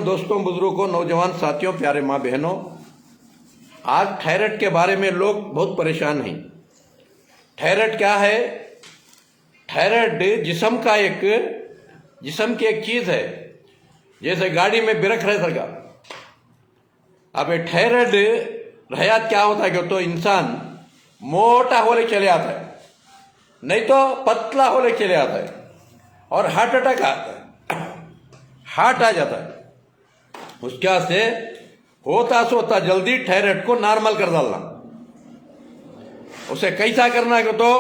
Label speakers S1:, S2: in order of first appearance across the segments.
S1: दोस्तों, बुजुर्गों, नौजवान साथियों, प्यारे माँ बहनों, आज थायराइड के बारे में लोग बहुत परेशान हैं। थायराइड क्या है? थायराइड जिस्म की एक चीज है, जैसे गाड़ी में ब्रेक रह सका। अब ये थायराइड रहता क्या होता है कि तो इंसान मोटा होले चले आता है, नहीं तो पतला होले चले आता है और हार्ट अटैक आता है, हार्ट आ जाता है। उसका से होता जल्दी थायराइड को नॉर्मल कर डालना। उसे कैसा करना कि तो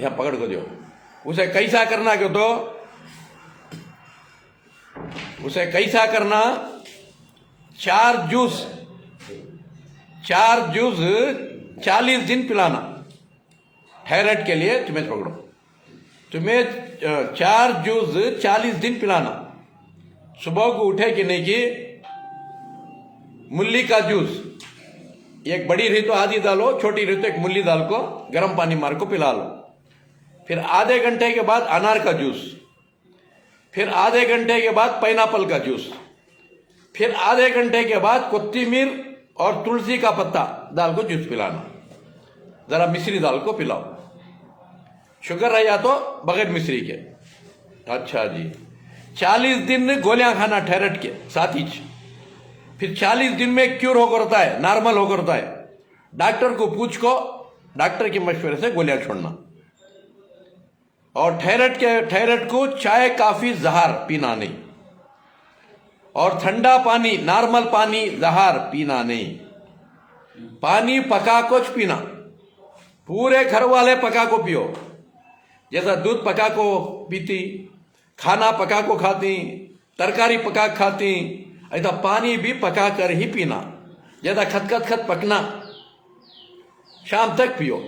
S1: यहां पकड़ को दो। उसे कैसा करना कि तो उसे कैसा करना, 4 जूस 40 दिन पिलाना। थायराइड के लिए तुम्हें पकड़ो, तुम्हें 4 जूस 40 दिन पिलाना। सुबह को उठे कि नहीं कि मूली का जूस, एक बड़ी रही तो आधी डालो, छोटी रही तो एक मूली डाल को गर्म पानी मार को पिला लो। फिर आधे घंटे के बाद अनार का जूस, फिर आधे घंटे के बाद पाइनएप्पल का जूस, फिर आधे घंटे के बाद कोत्तीमीर और तुलसी का पत्ता डाल को जूस पिलाना। जरा मिश्री डाल को पिलाओ। शुगर रह या तो बगैर मिश्री के। अच्छा जी, 40 दिन गोलियां खाना थायराइड के साथ ही। फिर 40 दिन में क्यूर होकर होता है, नॉर्मल होकर होता है। डॉक्टर को पूछ को, डॉक्टर के मशवरे से गोलियां छोड़ना। और थायराइड को चाय काफी जहर पीना नहीं, और ठंडा पानी, नॉर्मल पानी जहर पीना नहीं। पानी पका को पीना, पूरे घर वाले पका को पियो। जैसा दूध पका को पीती, खाना पका को खाती, तरकारी पका खाती, ऐसा पानी भी पका कर ही पीना। ज्यादा खत पकना, शाम तक पियो।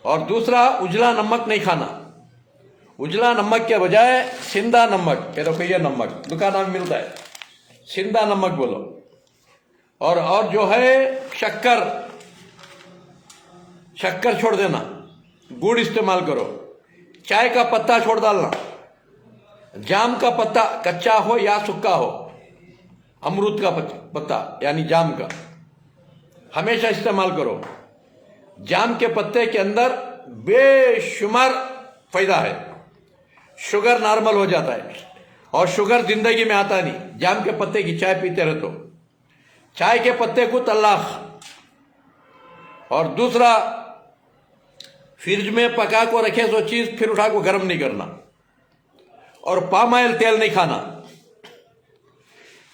S1: और दूसरा, उजला नमक नहीं खाना। उजला नमक के बजाय सिंधा नमक, रुपये नमक दुकान में मिलता है, सिंधा नमक बोलो। और जो है शक्कर छोड़ देना, गुड़ इस्तेमाल करो। चाय का पत्ता छोड़ डालना। जाम का पत्ता कच्चा हो या सूखा हो, अमरूद का पत्ता यानी जाम का, हमेशा इस्तेमाल करो। जाम के पत्ते के अंदर बेशुमार फायदा है। शुगर नॉर्मल हो जाता है, और शुगर जिंदगी में आता नहीं। जाम के पत्ते की चाय पीते रहो तो। चाय के पत्ते को तल्लाख। और दूसरा, फ्रिज में पका को रखे सो चीज फिर उठा को गर्म नहीं करना। और पाम ऑयल तेल नहीं खाना।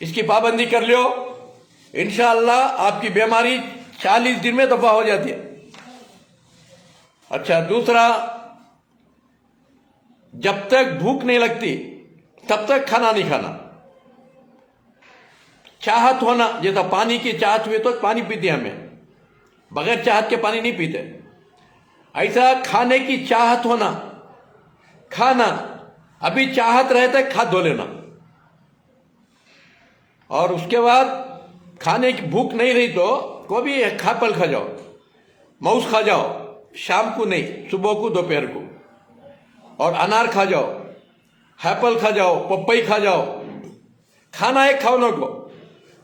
S1: इसकी पाबंदी कर लियो, इंशाअल्लाह आपकी बीमारी 40 दिन में दफा हो जाती है। अच्छा, दूसरा, जब तक भूख नहीं लगती तब तक खाना नहीं खाना। चाहत होना, जैसा पानी की चाहत हुई तो पानी पीते हमें, बगैर चाहत के पानी नहीं पीते। ऐसा खाने की चाहत होना, खाना अभी चाहत रहता है, खा धो लेना। और उसके बाद खाने की भूख नहीं रही तो कोई भी फल खा जाओ, मांस खा जाओ, शाम को नहीं, सुबह को, दोपहर को। और अनार खा जाओ, एप्पल खा जाओ, पपई खा जाओ। खाना एक खाओ न को,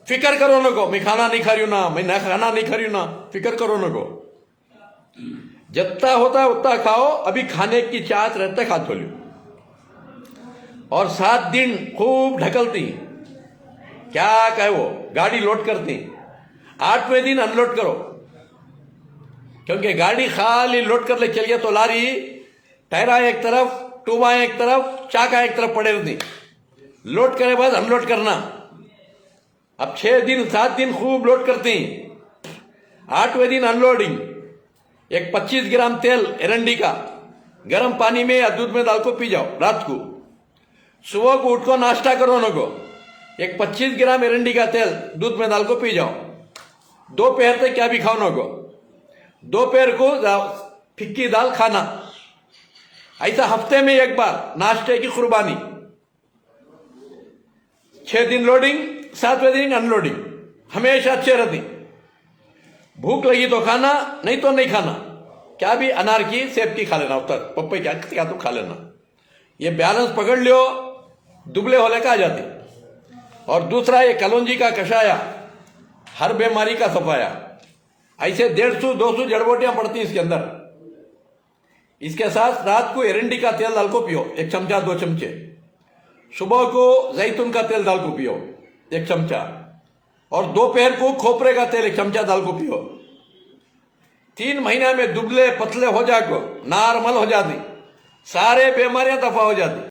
S1: फिक्र करो न को, मैं खाना नहीं खा रही हूं ना, मैं खाना नहीं खा रही हूं ना, फिक्र करो न को। जितना होता है उतना खाओ, अभी खाने की चाहत रहता है, खा धो लो। और 7 दिन खूब ढकलती, क्या कहे वो, गाड़ी लोड करती। 8वें दिन अनलोड करो, क्योंकि गाड़ी खाली लोड कर ले चल गया तो लारी टायरा एक तरफ, टूबा एक तरफ, चाका एक तरफ पड़े रहती। लोड करे बाद अनलोड करना। अब 6 दिन 7 दिन खूब लोड करती। 8वें दिन अनलोडिंग। एक 25 ग्राम तेल एरंडी का गर्म पानी में या दूध में डाल को पी जाओ रात को। सुबह को उठ को नाश्ता करो न को, एक 25 ग्राम एरंडी का तेल दूध में डाल को पी जाओ। दोपहर तक क्या भी खाओ न को। दोपहर को फिक्की दाल खाना। ऐसा हफ्ते में एक बार नाश्ते की कुर्बानी। 6 दिन लोडिंग, 7वें दिन अनलोडिंग, हमेशा अच्छे रहती। भूख लगी तो खाना, नहीं तो नहीं खाना। क्या भी अनार की, सेब की खा लेना, उत्तर पपई क्या तो खा लेना। ये बैलेंस पकड़ लियो दुबले होने का आ जाती। और दूसरा ये कलौंजी का कषाया, हर बीमारी का सफाया। ऐसे 150-200 जड़बूटियां पड़ती इसके अंदर। इसके साथ रात को एरंडी का तेल डाल को पियो 1 चमचा 2 चमचे। सुबह को जैतून का तेल डाल को पियो 1 चमचा। और दोपहर को खोपरे का तेल 1 चमचा डाल को पियो। 3 महीने में दुबले पतले हो जाको, नॉर्मल हो जाती, सारे बीमारियां दफा हो जाती।